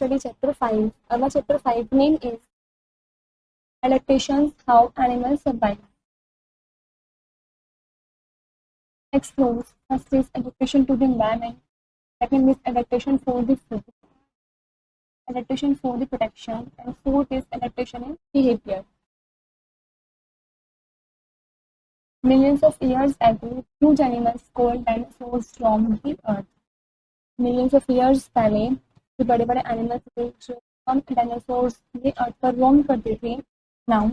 study chapter 5. Our chapter 5 name is Adaptations, How Animals Survive. Explores. First is adaptation to the environment. Second is adaptation for the food. Adaptation for the protection. And fourth is adaptation in behavior. Millions of years ago, huge animals called dinosaurs roamed the earth. Millions of years पहले जो बड़े बड़े animals थे जो हम dinosaurs ये अर्थ पर roam करते थे. Now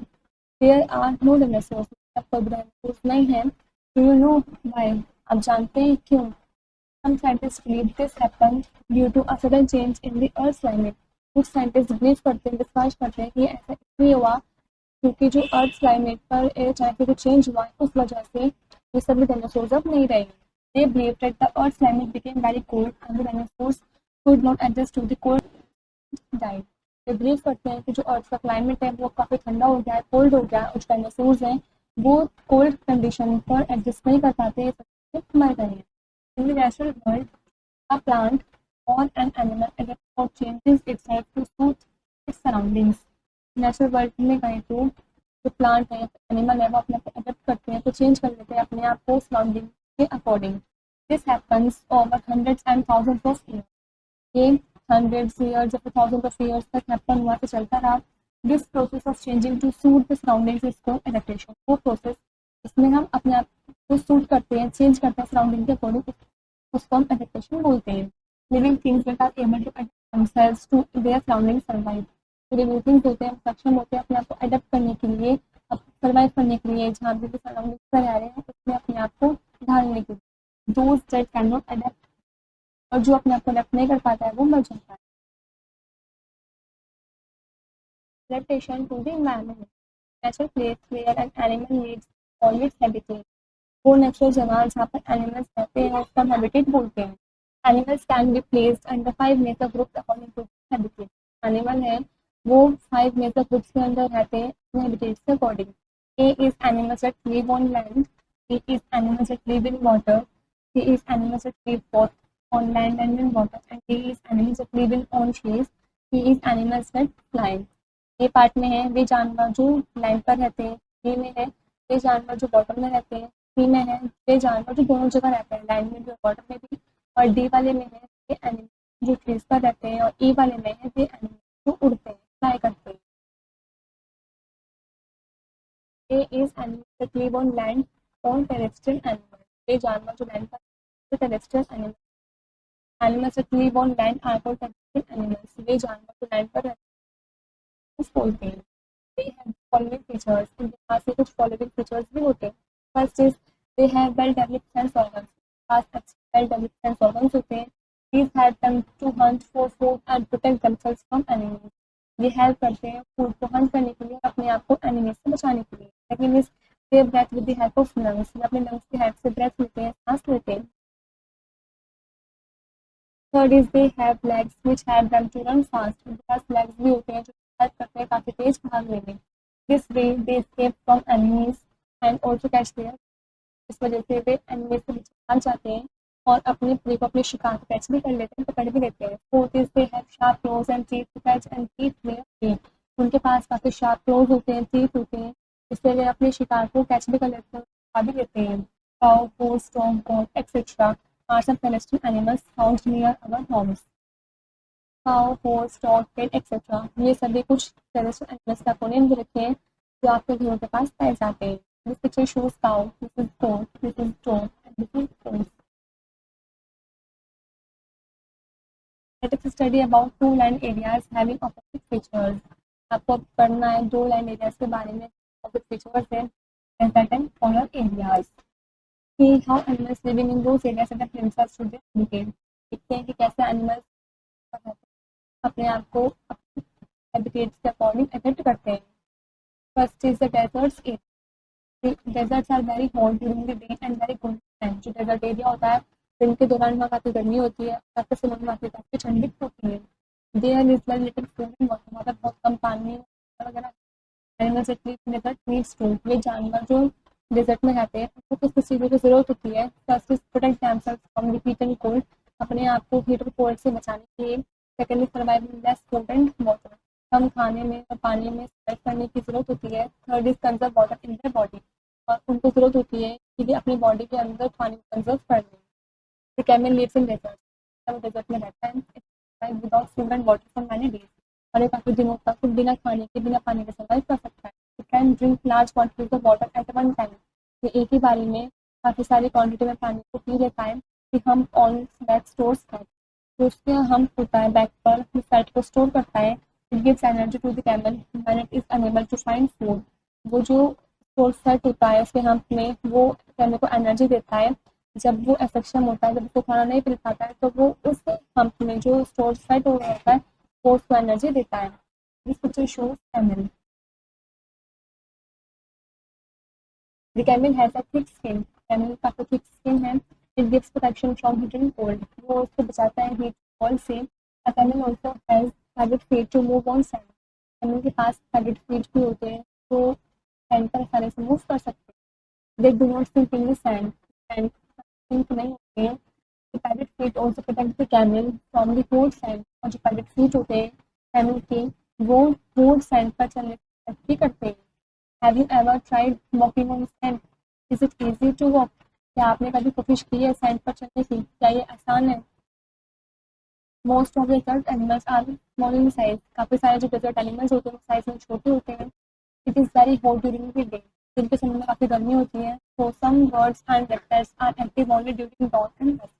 there are no dinosaurs. अब कोई डायनासोर्स नहीं है. Do you know why? आप जानते हैं क्यों? Some scientists believe this happened due to a sudden change in the Earth's climate. कुछ साइंटिस्ट बिलीव करते हैं, विश्वास करते हैं कि ऐसा इसलिए हुआ क्योंकि जो अर्थ क्लाइमेट पर अचानक से चेंज हुआ उस वजह से ये सभी डायनासोर्स अब नहीं रहे. They believed that the Earth's climate became very cold and the dinosaurs could not adjust to the cold died. ये बिलीव करते हैं कि जो अर्थ का क्लाइमेट है वो काफ़ी ठंडा हो गया है, कोल्ड हो गया है. कुछ डायनासोर्स हैं वो कोल्ड कंडीशन पर एडजस्ट नहीं कर पाते, मर गए हैं. In the natural world, a plant or an animal adapts or changes itself to suit its surroundings. Natural world में कहें तो जो प्लांट है, एनिमल है, वो अपने आप को अडेप्ट करते हैं, तो चेंज कर लेते हैं अपने आप को सराउंडिंग के according. This happens over hundreds and thousands of years. ये हंड्रेड्स ईयर्स या थाउजेंड्स ऑफ ईयर्स तक हैपन हुआ तो चलता रहा. This process of changing to suit the surroundings is called adaptation. वो प्रोसेस इसमें हम अपने आप को सूट करते हैं, चेंज करते हैं सराउंडिंग के अकॉर्डिंग, उसको हम एडेप्टेशन बोलते हैं. Living things that are able to adapt themselves to their surroundings survive. Living things होते हैं, सक्षम होते हैं अपने आप को अडैप्ट करने के लिए, सर्वाइव करने के लिए, जहाँ भी सराउंडिंग्स पर आ रहे हैं उसमें अपने आप को ढालने के लिए. Those that can not adapt, और जो अपने आप को अडैप्ट नहीं कर पाता है वो मर जाता है. Adaptation to the environment. Natural place where an animal needs all its habitat. वो नेचुरल जगह जहाँ पर एनिमल्स रहते हैं उसका हैबिटेट बोलते हैं. Animals can be placed under 5 major groups according to habitat. Animal है वो 5 मेजर ग्रुप्स के अंदर रहते हैं अपने हैबिटेट के according. A is animals that live on land. B is animals that live in water. C is animals that live both on land and in water. And D is animals that live in on seas. C is animals that fly. A part में है वे जानवर जो land पर रहते हैं. B में है वे जानवर जो वाटर में रहते हैं. सी में है वे जानवर जो दोनों जगह रहते हैं, लैंड में भी और वाटर में भी. और डी वाले में है वे एनिमल जो ट्रीज पर रहते हैं. और ई वाले में है वे एनिमल जो उड़ते हैं, फ्लाई करते हैं. A is animals that live on land और टेरेस्ट्रियल एनिमल. वे जानवर जो लैंड पर terrestrial animal. Animals that live on land are called terrestrial animals. वे जानवर जो लैंड पर रहते हैं बोलते हैं. They have following features. इनके पास से कुछ फॉलोइंग फीचर्स भी होते हैं. First is they have well developed sense organs. खास well developed sense organs होते हैं. These help them to hunt for food and protect themselves from enemies. ये हेल्प करते हैं फूड को हंट करने के लिए और अपने आप को एनिमी से बचाने के लिए. Second is they breath with the help of lungs. ये अपने लंग्स की हेल्प से ब्रेथ लेते हैं, सांस लेते हैं. Third is they have legs which help them to run fast. उनके पास लेग्स भी होते हैं जो हेल्प करते हैं काफी तेज भागने में. This way they escape from enemies and also catch their. इस वजह से वे एनिमी से भाग जाते हैं और अपने प्रे को अपने शिकार को कैच भी कर लेते हैं, पकड़ भी लेते हैं. Fourth is they have sharp claws and teeth to catch and eat their prey. उनके पास काफी शार्प क्लोज होते हैं, टीथ होते हैं, इससे वे अपने शिकार को कैच भी कर लेते हैं, खा भी लेते हैं. Cow, horse, storm, goat etcetera are some terrestrial animals found near our homes. Cow, horse, storm, cat etcetera ये सभी कुछ टेरेस्ट्रियल एनिमल्स का नेम रखे हैं जो आपके घरों के पास पाए जाते हैं. This picture shows cow, this is goat, this is dog, and this is horse. Let us study about two land areas having opposite features. आपको पढ़ना है दो लैंड एरियाज के बारे में, opposite features है, desert and polar areas. See how animals living in those areas adapt themselves to their habitat. देखते हैं कि कैसे एनिमल्स अपने आप को हैबिटेट्स के अकॉर्डिंग अडेप्ट करते हैं. First is the deserts area. Deserts are very hot during the day and very cold time. जो डेजर्ट एरिया होता है दिन के दौरान वहाँ काफ़ी गर्मी होती है, काफ़ी समय में वहाँ काफ़ी ठंडी होती है. There is very little food and water. वहाँ पर बहुत कम पानी वगैरह. Animals at least desert needs to. ये जानवर जो डेजर्ट में रहते हैं उनको किस किस चीज़ों की जरूरत होती है. First is protect themselves from the heat and cold. अपने आप को हीट और कोल्ड से बचाने के लिए. Secondly survival less food and water, कम खाने में और पानी में सर्वाइव करने की जरूरत होती है। Third is conserve water in their body, और उनको जरूरत होती है कि वे अपनी बॉडी के अंदर पानी कंजर्व कर लें। The camel lives in desert, वो डेजर्ट में रहता है without food and water for many days, और ये काफ़ी दिनों तक बिना खाने के बिना पानी के सर्वाइव कर सकता है। It can drink large quantities of water at one time, ये एक ही बारी में काफ़ी सारी क्वांटिटी में पानी को पी लेता है। कि हम ऑन दैट स्टोर्स फैट, तो उसके हम होता है बैक पर फैट को स्टोर करता है। It gives energy to the camel when it is unable to find food, वो जो स्टोर फैट होता है उसके हम में वो कैमल को एनर्जी देता है। जब वो अफेक्शन होता है, जब उसको खाना नहीं मिल पाता है, तो वो उस हम्प में जो स्टोर फैट हो रहा होता है वो उसको एनर्जी देता है। This picture shows camel. The camel has a thick skin, camel काफी थिक स्किन है। It gives protection from heat and cold, वो उसको बचाता है हीट कोल्ड से। A camel also has padded feet to move on sand, camel के पास padded feet भी होते हैं तो सैंड पर आसानी से मूव कर सकते हैं। They do not sink in the sand, sand sink नहीं होते हैं। The padded feet also protect the camel from the cold sand, और जो padded feet होते हैं camel के वो cold sand पर चलने की मदद भी करते हैं। Have you ever tried walking on sand? Is it easy to walk? क्या आपने कभी कोशिश की है सैंड पर चलने की? क्या ये आसान है? Most of the desert animals are small in size. काफी सारे जो desert animals होते हैं वो साइज में छोटे होते हैं। It is very hot during the day. दिन के समय में काफी गर्मी होती है। So some birds and reptiles are active only during dawn and dusk.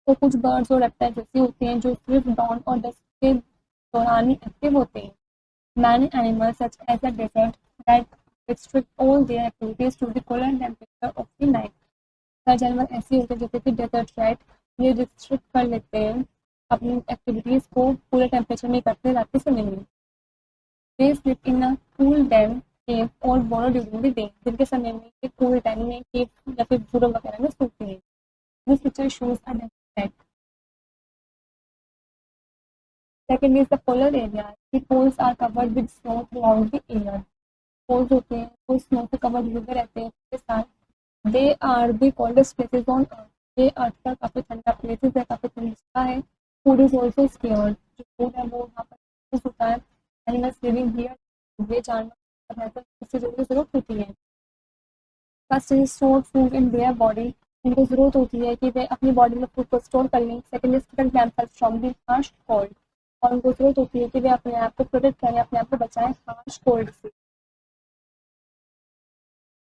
तो कुछ बर्ड्स और रेप्टाइल्स ऐसे होते हैं जो सिर्फ डॉन और डस्क के दौरान ही एक्टिव होते हैं। Many animals such as a desert that restrict all their activities to the colder temperature of the night. कई जानवर ऐसे होते हैं जैसे कि डेजर्ट रैट, ये रिस्ट्रिक्ट कर लेते हैं अपनी एक्टिविटीज को पूरे टेम्परेचर में करते रात के समय में। They sleep in a cool damp cave और बोरो ड्यूरिंग द डे, दिन के समय में ये कूल डैम में केव या फिर बुरो वगैरह में सोते हैं। This picture shows a desert. Second is the polar area. The poles are covered with snow throughout the year. Poles होते हैं वो स्नो से कवर्ड हुए रहते हैं उसके साथ। They are the coldest places on earth, ये अर्थ का काफ़ी ठंडा प्लेसेस है, काफ़ी ठंडा है। फूड इज ऑल्सो स्केयर्ड, जो फूड है वो वहाँ पर यूज होता है। एनिमल्स लिविंग हियर, ये जानवर रहते हैं इससे जो जरूरत होती है। First is store food in their body, उनको जरूरत होती है कि वे अपनी बॉडी में फूड को स्टोर कर लें। Second is protect themself from the harsh cold, और उनको जरूरत होती है कि वे अपने आप को प्रोटेक्ट करें, अपने आप को बचाएं हार्श कोल्ड से।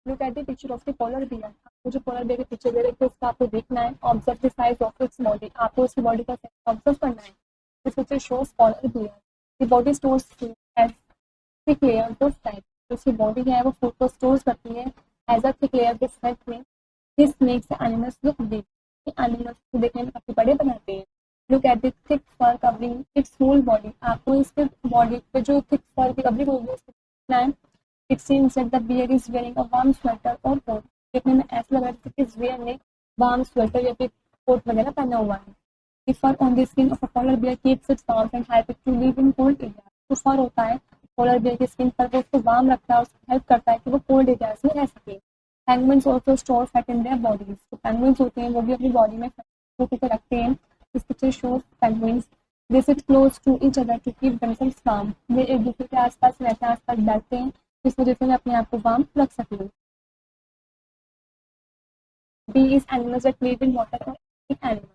Look at the picture of the polar bear, आपको जो पोलर बियर के पिक्चर दे रहे थे उसका आपको देखना है। Observe the size of its body, आपको उसकी बॉडी का साइज ऑब्जर्व करना है। This picture shows polar bear, the body stores food as thick layer this type, जो उसकी बॉडी है वो फूड को स्टोर करती है as a thick layer this type में। This makes the animals look big, ये एनिमल्स को देखने में काफी बड़े बनाते हैं। Look at the thick fur covering its whole body, आपको इसके बॉडी पे जो थिक फर की कवरिंग होगी उसको देखना है। It seems that the bear is wearing a warm sweater और कोट, देखने में ऐसा लग रहा है कि इस बियर ने वार्म स्वेटर या फिर कोट वगैरह पहना हुआ है। The fur on the skin of a polar bear keeps it warm and help it to live in cold areas. जो फर होता है पोलर बियर की स्किन पर वो उसको वार्म रखता है और उसको हेल्प करता है कि वो कोल्ड एरियाज में रह सके। Penguins also store fat in their bodies, तो पेंगुइन्स होते हैं वो भी अपनी बॉडी में फैट को रखते हैं। इस picture shows penguins, they sit close to each other to keep themselves warm, वे एक दूसरे के आसपास रहते हैं, आसपास बैठते हैं जिस वजह से वे अपने आप को वार्म रख सकें। B is animals that live in water और animals,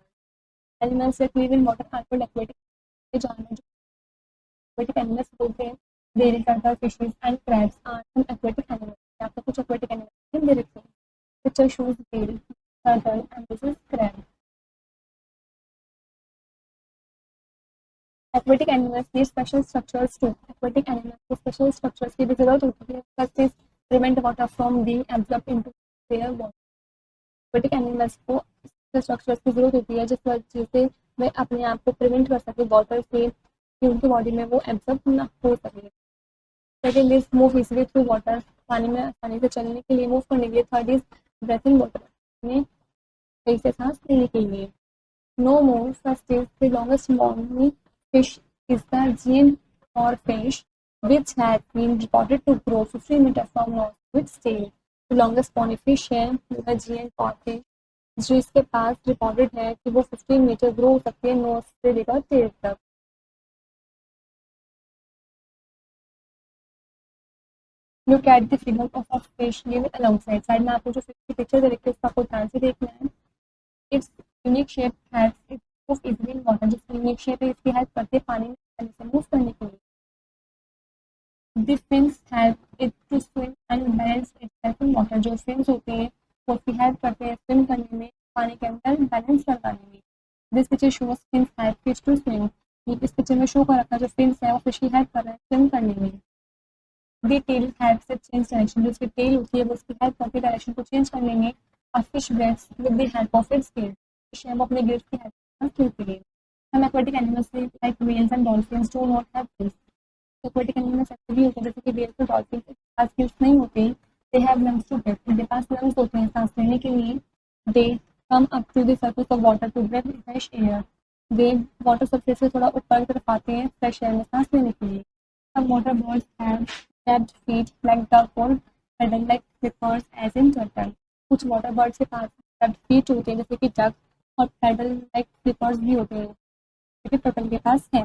animals that live in water are called aquatic, जानवर जो aquatic animals बोलते हैं। Dairy turtle, fishes and crabs are some aquatic animals, आपको कुछ aquatic animals दे रखे हैं। Picture shows whale, turtle and this is crab. Aquatic animals need special structures too. Aquatic animals को special structures की भी जरूरत होती है। First is prevent water from being absorbed into their body. Aquatic animals को special structures की जरूरत होती है जिस वजह से वे अपने आप को प्रिवेंट कर सके वाटर से कि उनकी बॉडी में वो एब्जॉर्ब ना हो सके। Second is move easily through water, पानी में आसानी से चलने के लिए, मूव करने के लिए। Third is breathe in water, में सही से सांस लेने के लिए। No more, first is the longest bony fish is the giant oarfish, which has been reported to grow 15 meters from nose to its tail. The longest bony fish है the giant oarfish, जो इसके पास reported है कि वो 15 metre grow हो सकती है knows से लेकर टेल तक। Look at the figure of a fish given alongside. Side में आपको जो फिश की पिक्चर दे रखी है उसका आपको ध्यान से देखना है। It's unique shape has it move easily in water. जिसकी यूनिक शेप है इसकी हेल्प करती है पानी में आसानी से मूव करने के लिए। The fins help it to swim and balance itself in water. जो फिन्स होते हैं वो उसकी हेल्प करते हैं स्विम करने में, पानी के अंदर बैलेंस कर पाने में। This picture shows fins help fish to swim. इस पिक्चर में शो कर रखा है जो फिन्स है वो फिश की हेल्प कर रहे हैं स्विम करने में। The tail helps it change direction. जो उसकी टेल होती है वो उसकी हेल्प करती है डायरेक्शन को चेंज करने में। A fish breaths with the help of its gills. Fish है वो अपने गिल्स की हेल्प करती है। Some aquatic animals like whales and dolphins do not have gills. Aquatic animals ऐसे भी होते हैं जैसे कि व्हेल्स और डॉल्फिन के पास गिल्स नहीं होते। They have lungs to breathe. उनके पास लंग्स होते हैं सांस लेने के लिए। They come up to the surface of water to breathe fresh air. दे वाटर सरफेस से थोड़ा ऊपर की तरफ आते हैं फ्रेश एयर में सांस लेने के लिए। Some water birds have webbed feet like duck or paddle like flippers as in turtle। कुछ वाटर बर्ड्स के पास webbed feet होते हैं जैसे कि डक और पैडल लाइक फ्लिपर्स भी होते हैं जो कि टर्टल के पास है।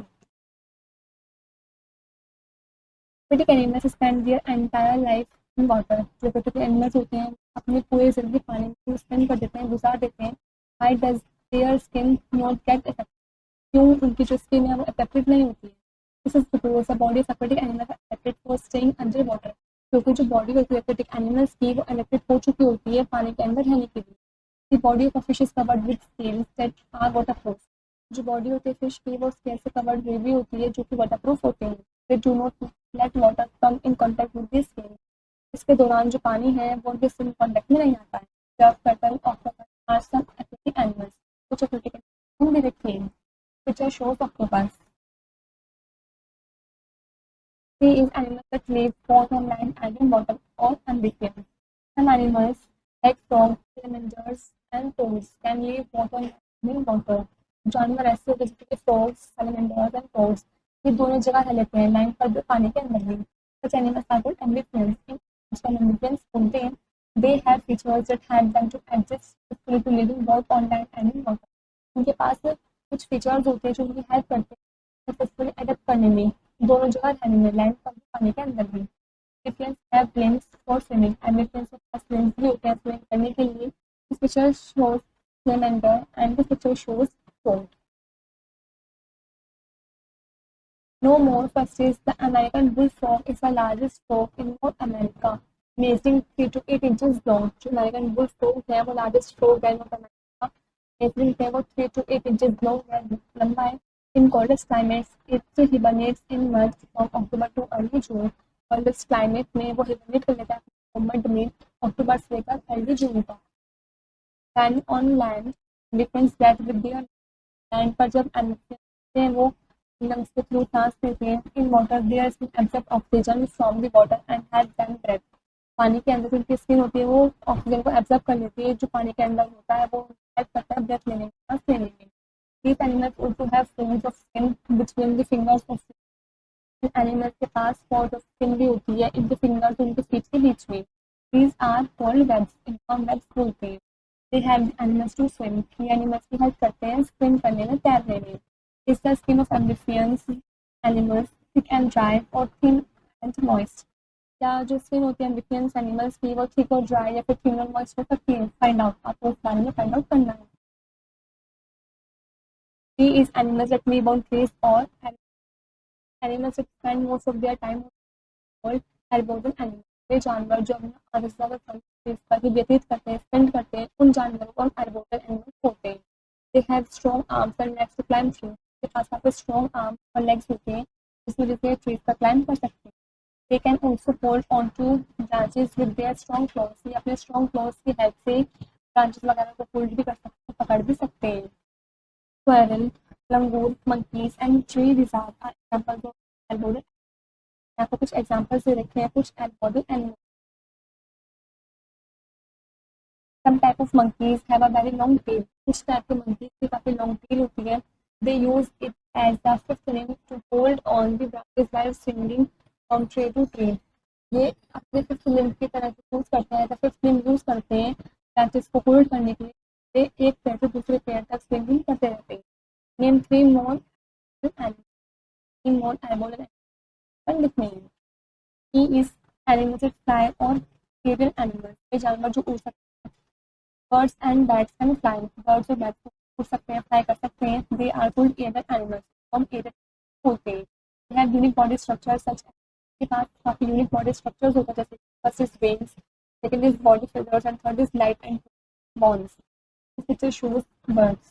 aquatic animals spend their entire life in water। जो aquatic animals होते हैं अपने पूरे जिंदगी पानी में स्पेंड कर देते हैं, गुजार देते हैं। Why does their skin not get affected? क्यों उनकी जो स्किन है वो अफेक्टेड नहीं होती है? This is because the body of aquatic animals are adapted for staying under water। क्योंकि जो बॉडी होती है aquatic animals की वो अडेप्टेड हो चुकी होती है पानी के अंदर रहने के लिए। The body of a fish is covered with scales that are waterproof। जो बॉडी होती है फिश की वो स्केल से कवर्ड हुई भी होती है जो कि वाटरप्रूफ होते हैं। They do not let water come in contact with the skin। इसके दौरान जो पानी है वो उनके स्किन कॉन्टेक्ट में नहीं आता है। Duck, turtle, octopus are some aquatic animals। कुछ aquatic animals भी देखिए। Picture shows octopus। Sea is animals that live both on land and in water or amphibians। Some animals like frogs, salamanders and toads can live both on land and in water। जानवर ऐसे होते हैं जैसे कि frogs, salamanders and toads ये दोनों जगह रह लेते हैं लैंड पर भी पानी के अंदर भी। Such animals are called amphibians। In amphibians बोलते हैं they have features that help them to adjust successfully to living both on land and in water। उनके पास कुछ फीचर्स होते हैं जो उनकी हेल्प करते हैं सक्सेसफुली अडेप्ट करने में दोनों जगह रहने में लैंड पर भी पानी के अंदर भी। Amphibians have limbs for swimming। Amphibians के पास limbs भी होते हैं स्विम करने के लिए। This picture shows salamander and this picture shows toad। No more first is the American bullfrog is the largest frog in North America, measuring 3 to 8 inches long। जो American bullfrog है वो largest frog है North America, measuring है वो 3 to 8 inches long है, लंबा है। In coldest climates, it hibernates in mud from October to early June। coldest climate में वो hibernate कर लेता है mud में अक्टूबर से लेकर early June तक। And on land, different that with their land पर जब animals हैं वो lungs के थ्रू सांस लेते हैं। In water their skin absorb oxygen from the water and help them breathe. पानी के अंदर उनकी स्किन होती है वो ऑक्सीजन को एब्जॉर्ब कर लेती है जो पानी के अंदर होता है वो हेल्प करता है ब्रेथ लेने में, सांस लेने में। These animals also have folds of skin between the fingers of animals के पास स्पॉट ऑफ स्किन भी होती है इनके फिंगर्स उनके फीट के बीच में। These are called webs। इनको हम वेब्स बोलते हैं। They help the animals to swim। ये एनिमल्स की हेल्प करते हैं स्विम करने में, तैरने में। Is the skin of amphibians animals thick and dry or thin and moist? क्या जो स्किन होती है एम्फिबियंस एनिमल्स की वो थिक और ड्राई या फिर थिन और मॉइस्ट हो सकती है? फाइंड आउट, आपको उस बारे में फाइंड आउट करना है। Tree is animals that live on trees or animals that spend most of their time called herbivore animals। वे जानवर जो अपना आधा से ज्यादा समय trees पर ही व्यतीत करते हैं, स्पेंड करते हैं, उन जानवरों को हम herbivore animals बोलते हैं। They have strong arms and legs to climb trees। उनके पास काफी strong arms और legs होते हैं जिसकी वजह से trees पर climb कर सकते हैं। They can also hold onto branches with their strong claws। ये अपने strong claws की हेल्प से branches वगैरह को होल्ड भी कर सकते हैं, पकड़ भी सकते हैं। Squirrel, langur, monkeys and tree lizards are examples of herbivore। आपको कुछ एग्जांपल्स दे रखे हैं कुछ herbivore animals। Some type of monkeys have a very long tail। कुछ टाइप के monkeys की काफी long tail होती है। They use it as the fifth limb to hold on the branches while swinging from tree to tree। ये अपने fifth limb की तरह से यूज करते हैं, फिफ्थ लिम्ब यूज करते हैं branches को होल्ड करने के लिए। ये एक पेड़ से दूसरे पेड़ तक स्विंगिंग करते रहते हैं। Name three more animals. Three more animals and nickname। He is animals fly और एरियल एनिमल्स, ये जानवर जो उड़ सकते हैं। Birds and bats can fly, birds और बैट्स उड़ सकते हैं, फ्लाई कर सकते हैं। They are called aerial animals, हम एरियल होते हैं। They have unique body structure such, के पास काफी यूनिक बॉडी स्ट्रक्चर्स होता है, जैसे first is wings, second is body feathers and third is light and bones. This picture shows birds.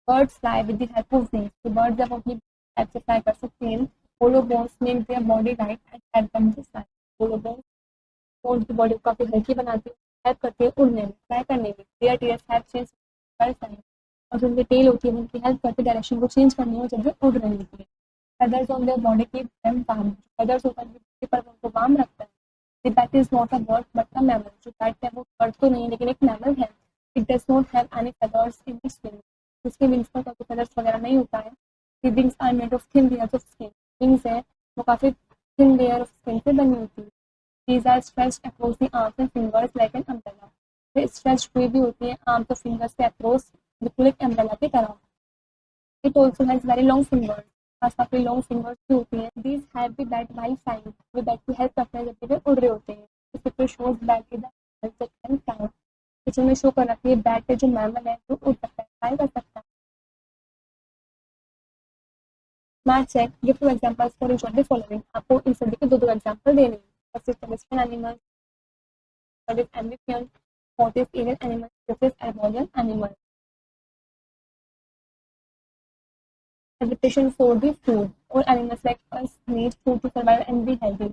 Birds fly with the help of wings. तो birds जब अपनी help से फ्लाई कर सकते हैं, hollow bones make their body light and help them to fly. hollow bones उनकी body को काफी हल्की बनाती है, हेल्प करती है उड़ने में, फ्लाई करने में। Their tails help change direction. और जो उनकी टेल होती है उनकी हेल्प करती है डायरेक्शन को चेंज करने में जब वो उड़ रही होती है। Feathers on their body keep them warm. Feathers होता है जो पर उनको वार्म रखता है। The bat is not a bird but a mammal. जो बैट है वो बर्ड तो नहीं लेकिन एक मैमल है। It does not have any feathers in its wings. उसके विंग्स पर कोई feathers वगैरह नहीं होता है। The wings are made of thin layers of skin. Wings है वो काफी thin layer of skin से बनी होती है। These are stretched across the arms and fingers like an umbrella. Way stretched हुई भी होती है arms और fingers के across, बिल्कुल एक umbrella की तरह। It also has very long fingers. पास काफी लॉन्ग फिंगर्स भी होती हैं। These have the bat while flying. Way bat की हेल्प करते हैं जब वे उड़ रहे होते हैं। इस picture shows bat is that can fly. Picture में शो कर रखी है बैट है जो मैमल है जो उड़ सकता है, फ्लाई कर सकता है। Match check, give two examples for each of the following. आपको इन सभी के दो दो एग्जांपल देने हैं। First is terrestrial animal, third is amphibian, fourth is aerial animal, fifth is arboreal animal. Adaptation for the food. All animals like us need food to survive and be healthy.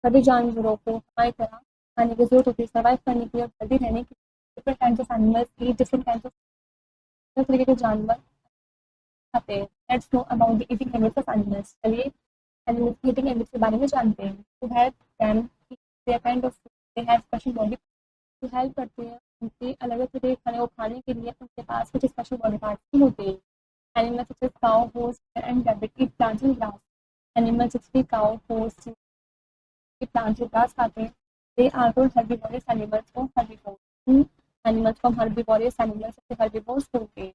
सभी जानवरों को हमारी तरह खाने की जरूरत होती है सर्वाइव करने के लिए और हेल्दी रहने के लिए। Different kinds of animals eat different kinds of, हर तरीके के जानवर खाते हैं। Let's know about the eating habits of animals. चलिए एनिमल्स की ईटिंग हैबिट्स के बारे में जानते हैं। To help them, they are kind of, they have special body. To help करते हैं उनके अलग अलग तरीके के खाने को खाने के लिए उनके पास कुछ स्पेशल बॉडी पार्ट्स भी होते हैं। Animals such as cow, horse, and rabbit eat plants and grass. Animals such as cow, horse, eat plants and grass खाते हैं। They are called herbivorous animals or herbivores. Animals from herbivorous animals से herbivores बोलते हैं।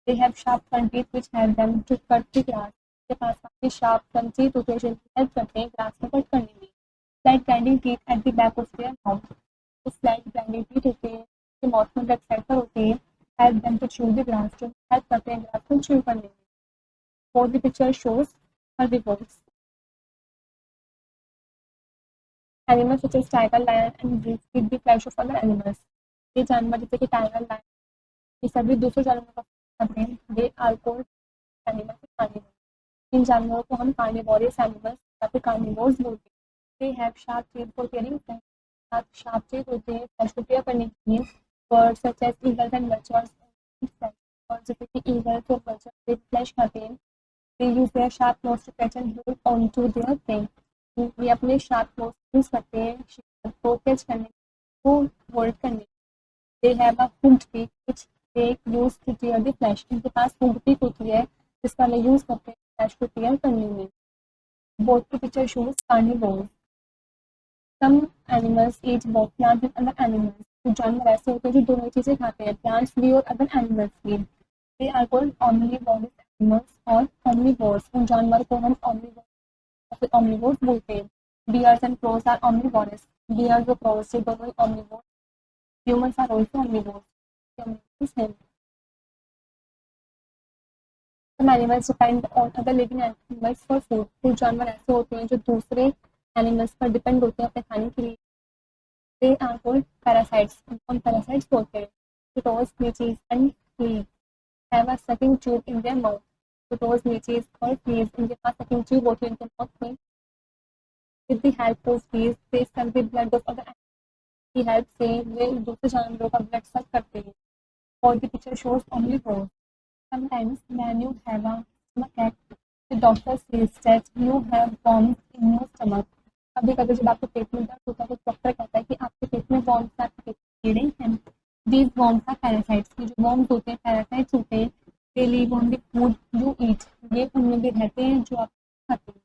They have sharp front teeth which help them to cut the grass. उनके पास काफी sharp front teeth होते हैं जो उनकी हेल्प करते हैं ग्रास को कट करने में। Flat grinding teeth at the back of their mouth. तो flat grinding teeth होते हैं जो माउथ में बैक साइड पर होते हैं, help them to chew the grass, जो हेल्प करते हैं ग्रास को chew करने में। For the picture shows herbivores. Animals such as tiger, lion, and wolf eat the flesh of other animals. ये जानवर जैसे कि टाइगर, लायन, ये सभी दूसरे जानवरों का खाते हैं। They are called animals carnivores. इन जानवरों को हम carnivorous animals या फिर carnivores बोलते हैं। They have sharp teeth for tearing flesh. साथ sharp teeth होते हैं flesh को tear करने के लिए। Birds such as eagles and vultures eat flesh. और जैसे कि eagles और vultures वे flesh खाते हैं। They use their sharp claws to catch and hold onto their prey. वे अपने sharp claws यूज करते हैं शिकार को कैच करने को होल्ड करने। They have a hooked beak which they use to tear the flesh. इनके पास hooked beak होती है जिसका वे यूज करते हैं flesh को tear करने में। Both the picture shows carnivores. Some animals eat both plants and other animals. कुछ जानवर ऐसे होते हैं जो दोनों चीजें खाते हैं, plants भी और other animals भी। They are called omnivorous animals or omnivores. उन जानवर को हम omnivores बोलते हैं। Bears and crows are omnivorous. Bears और crows ये दोनों omnivores. Humans are also omnivores. Omnivores हैं। Some animals depend on other living animals for food. कुछ जानवर ऐसे होते हैं जो दूसरे animals पर depend होते हैं अपने खाने के लिए। They are called parasites. हम parasites बोलते हैं। Toads, leeches and fleas have a sucking tube in their mouth. Toads, leeches और fleas इनके पास sucking tube होती है इनके mouth में। With the help of these, they suck the blood of other animals. की हेल्प से वे दूसरे जानवरों का ब्लड सक करते हैं। और the picture shows omnivores. Sometimes when you have a stomachache, the doctor says that you have worms in your stomach. कभी कभी जब आपके पेट में दर्द होता है तो डॉक्टर कहता है कि आपके पेट में worms हैं, आपके पेट में कीड़े हैं। These worms are parasites. ये जो worms होते हैं parasites होते हैं। They live on the food you eat. ये उनमें भी रहते हैं जो आप खाते हैं।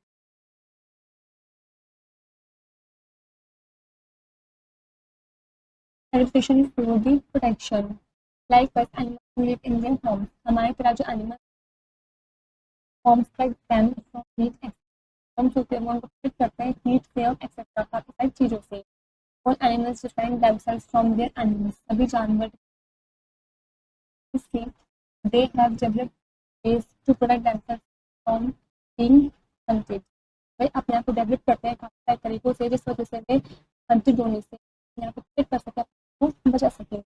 Adaptation is for the protection. Likewise, animals live in their homes. हमारी तरह जो animals homes protect them from heat storms होते हैं वो उनको प्रोटेक्ट करते हैं हीट से और एक्सेट्रा काफ़ी सारी चीज़ों से। और animals define themselves from there animals, सभी जानवर से they have developed ways to protect themselves from being hunted। वे अपने आप को डेवलप करते हैं काफ़ी सारे तरीकों से जिस वजह से वे हंटेड होने से अपने आप को प्रोटेक्ट कर सके, अपने को बचा सके।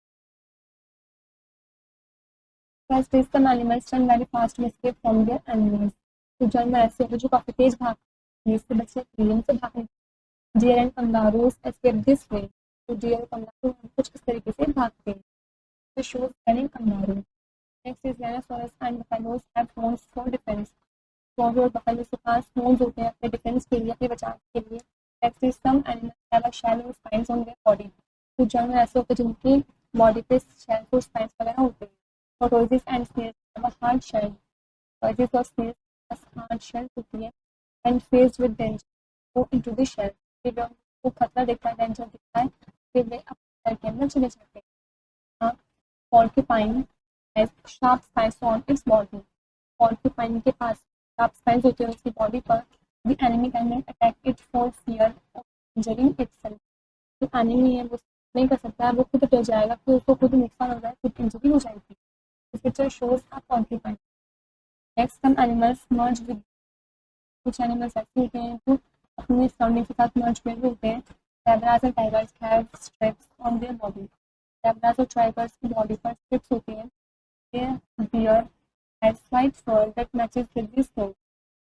Fast some animals run very fast to escape from their enemies। तो जानवर ऐसे होते हैं जो काफ़ी तेज भागते हैं इससे बचने के लिए, उनसे भागने। Deer and kangaroos escape this way. तो डियर और कंगारू कुछ इस तरीके से भागते हैं। तो shows running kangaroo. Next is rhinoceros and buffaloes have horns for defence. कौवे और बफेलो के पास हॉर्न्स होते हैं अपने डिफेंस के लिए, अपने बचाव के लिए। Next is some animals have a shallow spines on their body. कुछ जानवर ऐसे होते हैं जिनकी बॉडी पे शैलो स्पाइन्स वगैरह होते हैं। Tortoises and snails have a hard shell। Tortoises और snails has hard shell होती है and faced with danger go into the shell। फिर जब वो खतरा देखता है, डेंजर दिखता है, फिर वे अपने shell के अंदर चले जाते हैं। हाँ, porcupine has sharp spines on its body। porcupine के पास sharp spines होते हैं उसकी बॉडी पर। The enemy cannot attack it for fear of injuring itself। जो enemy है वो नहीं कर सकता है, वो खुद डर जाएगा कि उसको खुद नुकसान हो जाए, खुद इंजरी हो जाएगी। This picture shows a porcupine। Next, some animals merge with। कुछ एनिमल्स ऐसे होते हैं जो अपने सराउंडिंग के साथ मर्ज हुए होते हैं। Zebras and tigers have strips on their body। Zebras और tigers की बॉडी पर स्ट्रिप्स होती हैं। Their beard has white fur that matches with the snow।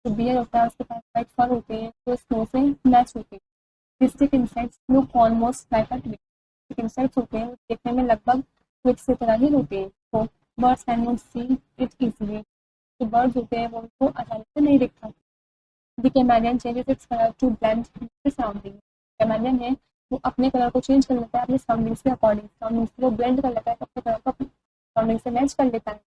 जो बियर होता है उसके पास वाइट फर होते हैं जो स्नो से मैच होते हैं। Stick insects look almost like a twig। Stick insects होते हैं वो देखने में लगभग twig की तरह ही होते हैं। तो birds cannot see it easily। जो birds होते हैं वो उनको आसानी से नहीं दिख पाते। The chameleon changes its color to blend with the surrounding। chameleon है वो अपने कलर को चेंज कर लेता है अपने सराउंडिंग्स के अकॉर्डिंग, सराउंडिंग्स को ब्लेंड कर लेता है, अपने कलर को सराउंडिंग से मैच कर लेता है।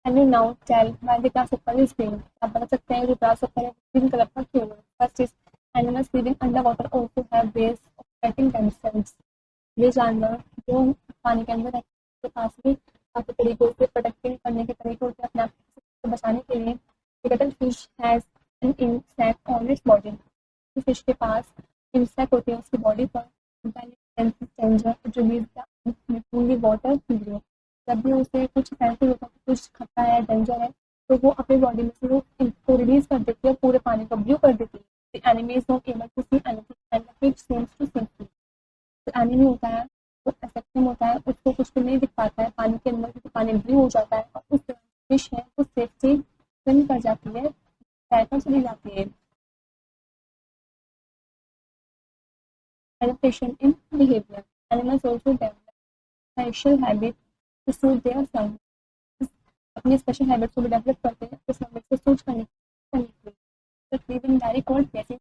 Can you now tell why the grasshopper is green? आप बता सकते हैं जो grasshopper है ग्रीन कलर का क्यों है? First is animals living underwater also have ways of protecting themselves। ये जानवर जो पानी के अंदर रहते हैं उसके पास भी काफ़ी तरीकों से प्रोटेक्टिंग करने के तरीके होते हैं अपने आप को बचाने के लिए। Cuttle fish has an insect on its body. Fish के पास इंसेक्ट होते हैं उसकी बॉडी पर। Danger it release the water video. जब भी उसे कुछ सेंसिटिव होता है, कुछ खतरा है, डेंजर है, तो वो अपनी बॉडी में से वो इसको रिलीज कर देती है, पूरे पानी को ब्लू कर देती है। The enemy is not able to see anything and the fish seems to sink। जो एनिमी होता है वो अफेक्टिव होता है, उसको कुछ भी नहीं दिख पाता है पानी के अंदर क्योंकि पानी ब्लू हो जाता है और उस फिश है वो सेफ्टी स्विम कर जाती है, तैरकर चली जाती है। Adaptation in behaviour. Animals also develop special habit to suit their service. अपनी स्पेशल हैबिट्स को भी डेवलप करते हैं अपने सर्विस को सूट करने के लिए। Live in very cold places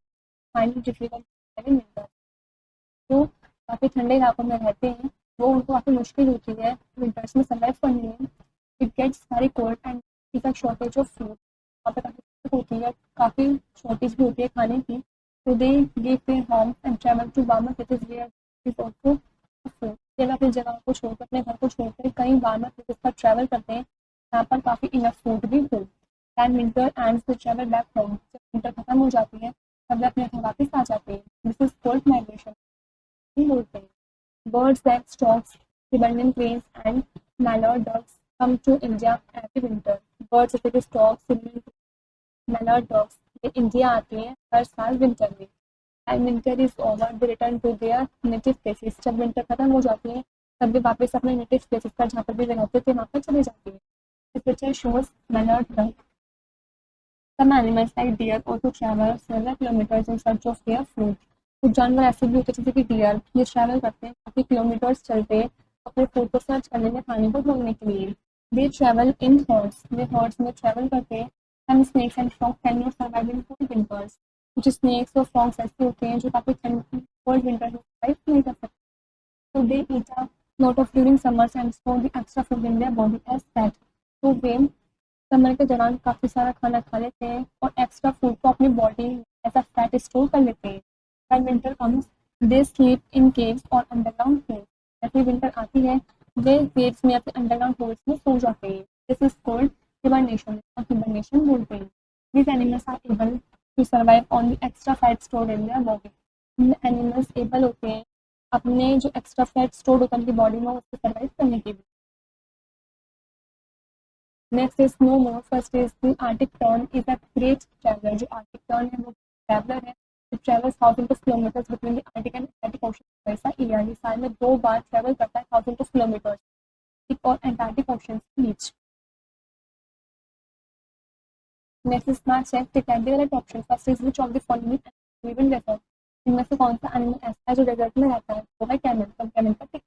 find it difficult living in winter. जो काफ़ी ठंडे इलाकों में रहते हैं वो उनको काफ़ी मुश्किल होती है विंटर्स में सर्वाइव करने में। It gets very cold and is a shortage of food. वहाँ पे काफ़ी दिक्कत होती है, काफ़ी शॉर्टेज भी होती है खाने की। तो they leave their homes and travel to warmer places where is also food. ये अपनी जगह को छोड़कर, अपने घर को छोड़कर कई वार्मर प्लेसेस पर ट्रैवल करते हैं यहाँ पर काफ़ी इनफ फूड भी हो। And winter ends to travel back home. जब विंटर खत्म हो जाती है तब वे अपने घर वापस आ जाते हैं। दिस इज कोल्ड माइग्रेशन बोलते हैं। Birds like storks, Siberian cranes and mallard ducks come to India every winter। Birds जैसे कि storks, Siberian mallard ducks ये इंडिया आते हैं हर साल विंटर में। And winter is over, they return to their native places। जब विंटर खत्म हो जाती है तब वे वापस अपने नेटिव प्लेसेस पर जहाँ पर भी वे रहते थे वहाँ पर चले जाते हैं। This picture shows mallard duck। Some animals like deer also travel several kilometers in search of their food। कुछ जानवर ऐसे भी होते हैं जैसे कि डियर, ये ट्रैवल करते हैं काफ़ी किलोमीटर्स चलते हैं अपने फूड को सर्च करने में, खाने को ढूंढने के लिए। दे ट्रैवल इन हर्ड्स, वे हर्ड्स में ट्रैवल करते हैं। Some snakes and frogs can not survive in cold winters. कुछ स्नेक्स और फ्रॉग्स ऐसे होते हैं जो काफ़ी कोल्ड विंटर में सर्वाइव नहीं कर सकते। तो they eat a lot of during summers and store the extra food in their body as fat. तो वे समर के दौरान काफ़ी सारा खाना खा लेते हैं और एक्स्ट्रा फूड को अपनी body as a fat store कर लेते हैं। When winter comes, they sleep in caves or underground holes। जैसे विंटर आती है वे caves में या फिर अंडरग्राउंड होल्स में सो जाते हैं। दिस इज कॉल्ड हिबरनेशन और हिबरनेशन बोलते हैं। These animals are able to survive on the extra fat stored in their body. Animals able होते हैं अपने जो एक्स्ट्रा फैट स्टोर होता है उनकी बॉडी में उसको सर्वाइव करने के लिए. Next is no more. First is the arctic tern is a great traveller. जो आर्टिक टर्न है वो ट्रैवलर है. It travels thousands of kilometers between the Arctic and Atlantic Ocean. वैसा ईयरली साल में 2 बार ट्रैवल करता है थाउजेंड ऑफ किलोमीटर्स Arctic और एंटार्क्टिक ओशन के बीच. Next is smart check tick at the right option. First is which of the following live in desert. इनमें से कौन सा एनिमल ऐसा है जो डेजर्ट में रहता है? वो है कैमल. तो कैमल का tick.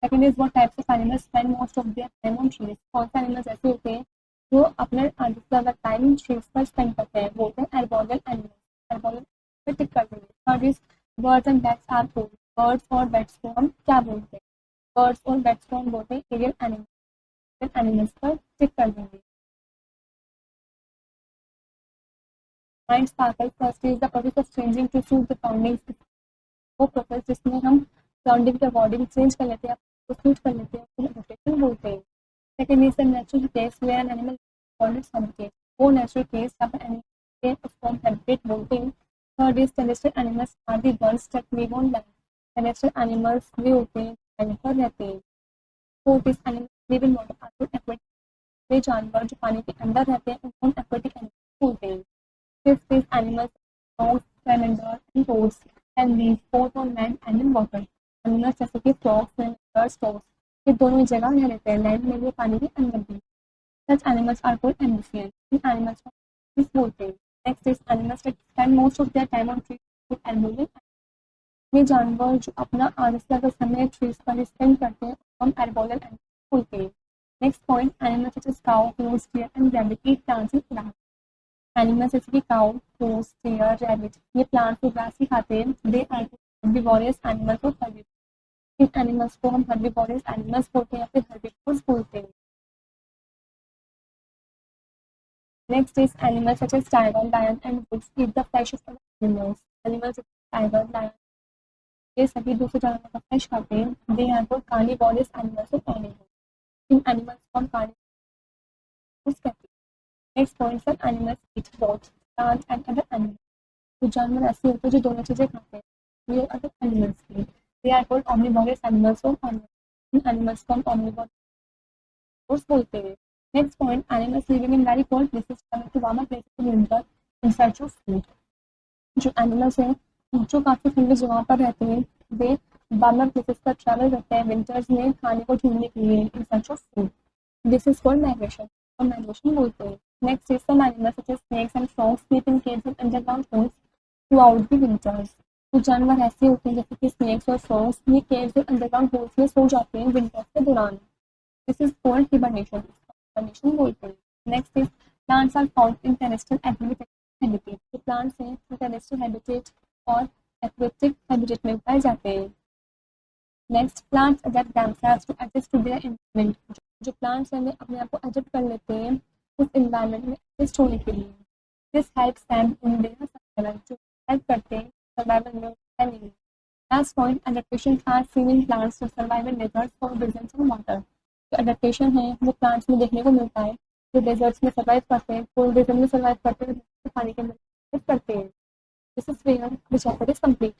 Second is what types of animals spend most of their time on trees. कौन से एनिमल्स ऐसे होते हैं जो अपने आधे से ज़्यादा टाइम ट्रीज पर स्पेंड करते हैं? वो होते हैं एर्बोरियल एनिमल्स. एर्बोरियल पे टिक कर देंगे. Third is birds and bats are cool. Birds और बैट्स को हम क्या बोलते हैं? बर्ड्स और बैट्स को हम बोलते हैं एरियल एनिमल्स. एनिमल्स पर टिक कर देंगे. Mind sparkle. First is the process of changing to suit the surroundings. वो प्रोसेस जिसमें हम सराउंडिंग के अकॉर्डिंग चेंज कर लेते हैं, उसको सूट कर लेते हैं, उसको रोटेशन बोलते हैं. Second is the natural case where an animal called its habitat. वो नेचुरल केस जहाँ पर एनिमल के उसको हम हैबिटेट बोलते हैं. Third is terrestrial animals are the ones that live on land. Terrestrial animals वे होते हैं लैंड पर रहते हैं. Fourth is animals live in water are aquatic. वे जानवर जो पानी के अंदर रहते हैं उनको हम एक्वेटिक एनिमल्स बोलते हैं. Fifth is animals frogs, salamanders and toads and live both on land and in water. Animals जैसे कि फ्रॉग्स, सैलेंडर्स, टोड्स ये दोनों ही जगह रह रहते हैं, लैंड में भी पानी के अंदर भी. Such animals are called amphibian. इन एनिमल्स को फिश बोलते हैं. Next is animals that spend most of their time on trees with arboreal. ये जानवर जो अपना आधे से ज़्यादा समय ट्रीज पर स्पेंड करते हैं हम एर्बोरियल एनिमल्स बोलते हैं. Next point animals such as cow, horse, deer and rabbit eat plants and grass. Animals जैसे कि काउ, horse, deer, rabbit ये प्लांट्स और ग्रास ही खाते हैं. दे आर हर्बिवोरस एनिमल्स और हर्बिवोरस. इन एनिमल्स को हम हर्बिवोरस एनिमल्स बोलते हैं या फिर हर्बिवोर्स बोलते हैं. Next is animals such as tiger, lion and wolf eat the flesh of other animals. Animals tiger, lion ये सभी दूसरे जानवरों का फ्लैश खाते हैं. They are called carnivorous animals और ओनिवोरस. इन एनिमल्स को हम कार्निवोरस कहते हैं. Next point sir animals eat both plant and other animals. कुछ जानवर ऐसे होते हैं जो दोनों चीजें खाते हैं. ये अदर एनिमल्स की. They are called omnivorous animals और carnivores. इन एनिमल्स को हम omnivores बोलते हैं. Next point animals living in very cold places coming to warmer places in winter in search of food. जो एनिमल्स हैं जो काफ़ी ठंडी जगह पर रहते हैं वे वार्मर प्लेसेस पर ट्रैवल करते हैं विंटर्स में खाने को ढूंढने के लिए in search of food. This is called migration और माइग्रेशन बोलते हैं. Next is some animals such as snakes and frogs sleep in caves and underground holes throughout the winters. कुछ जानवर ऐसे होते हैं जैसे कि स्नेक्स और फ्रॉग्स ये केव्स और अंडरग्राउंड होल्स में सो जाते हैं विंटर्स के दौरान. This is called hibernation. Hibernation बोलते हैं. Next is plants are found in terrestrial aquatic habitat. जो प्लांट्स हैं वो टेरेस्ट्रियल हैबिटेट और एक्वेटिक हैबिटेट में पाए जाते हैं. Next plants adapt themselves to adjust to their environment. जो प्लांट्स हैं वे अपने आप को एडजस्ट कर लेते हैं उस एनवायरनमेंट में एडजस्ट होने के लिए. This helps them in their survival. जो हेल्प करते हैं सर्वाइवल में रहने में. Last point adaptations are seen in plants to survive in deserts और डिजर्ट्स ऑन वाटर. जो एडेप्टेशन है वो प्लांट्स में देखने को मिलता है जो डेजर्ट्स में सर्वाइव करते हैं, कोल्ड रीजन में सर्वाइव करते हैं, पानी के अंदर करते हैं. This is where the chapter is complete.